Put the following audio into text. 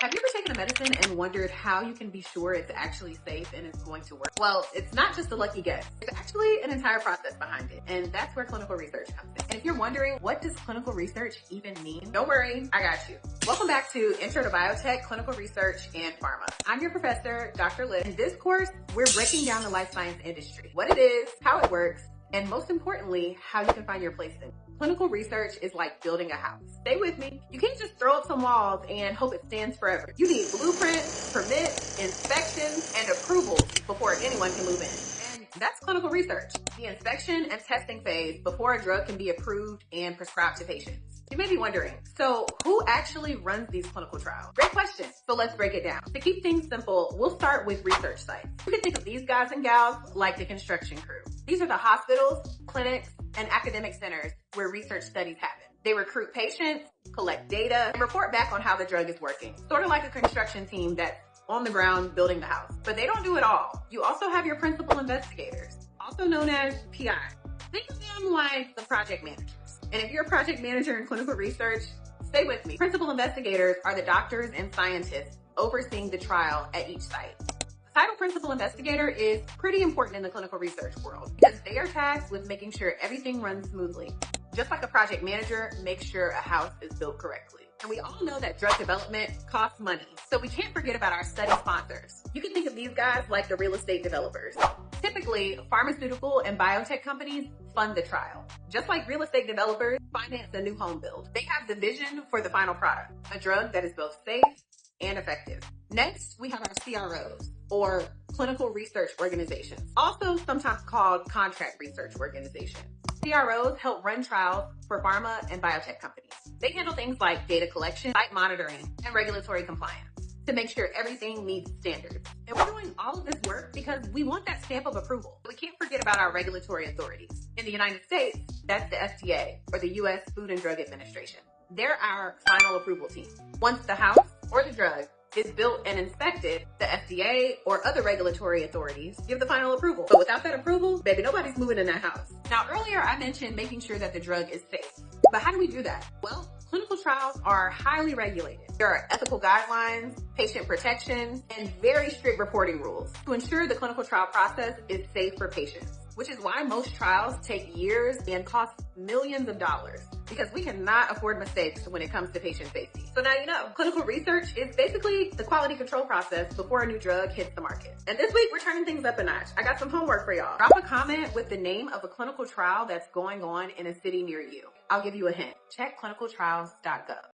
Have you ever taken a medicine and wondered how you can be sure it's actually safe and it's going to work? Well, it's not just a lucky guess. There's actually an entire process behind it, and that's where clinical research comes in. And if you're wondering, what does clinical research even mean? Don't worry, I got you. Welcome back to Intro to Biotech, Clinical Research, and Pharma. I'm your professor, Dr. Liz. In this course, we're breaking down the life science industry, what it is, how it works, and most importantly, how you can find your place in it. Clinical research is like building a house. Stay with me. You can't just throw up some walls and hope it stands forever. You need blueprints, permits, inspections, and approvals before anyone can move in. And that's clinical research, the inspection and testing phase before a drug can be approved and prescribed to patients. You may be wondering, so who actually runs these clinical trials? Great question. So let's break it down. To keep things simple, we'll start with research sites. You can think of these guys and gals like the construction crew. These are the hospitals, clinics, and academic centers where research studies happen. They recruit patients, collect data, and report back on how the drug is working. Sort of like a construction team that's on the ground building the house. But they don't do it all. You also have your principal investigators, also known as PI. Think of them like the project managers. And if you're a project manager in clinical research, stay with me. Principal investigators are the doctors and scientists overseeing the trial at each site. The title principal investigator is pretty important in the clinical research world because they are tasked with making sure everything runs smoothly. Just like a project manager makes sure a house is built correctly. And we all know that drug development costs money, so we can't forget about our study sponsors. You can think of these guys like the real estate developers. Typically, pharmaceutical and biotech companies fund the trial. Just like real estate developers finance a new home build. They have the vision for the final product, a drug that is both safe and effective. Next, we have our CROs, or clinical research organizations, also sometimes called contract research organizations. CROs help run trials for pharma and biotech companies. They handle things like data collection, site monitoring, and regulatory compliance to make sure everything meets standards. And we're doing all of this work because we want that stamp of approval. We can't forget about our regulatory authorities. In the United States, that's the FDA, or the U.S. Food and Drug Administration. They're our final approval team. Once the house or the drug is built and inspected, the FDA or other regulatory authorities give the final approval. But without that approval, baby, nobody's moving in that house. Now, earlier I mentioned making sure that the drug is safe. But how do we do that? Well, clinical trials are highly regulated. There are ethical guidelines, patient protections, and very strict reporting rules to ensure the clinical trial process is safe for patients, which is why most trials take years and cost millions of dollars because we cannot afford mistakes when it comes to patient safety. So now you know, clinical research is basically the quality control process before a new drug hits the market. And this week we're turning things up a notch. I got some homework for y'all. Drop a comment with the name of a clinical trial that's going on in a city near you. I'll give you a hint. Check clinicaltrials.gov.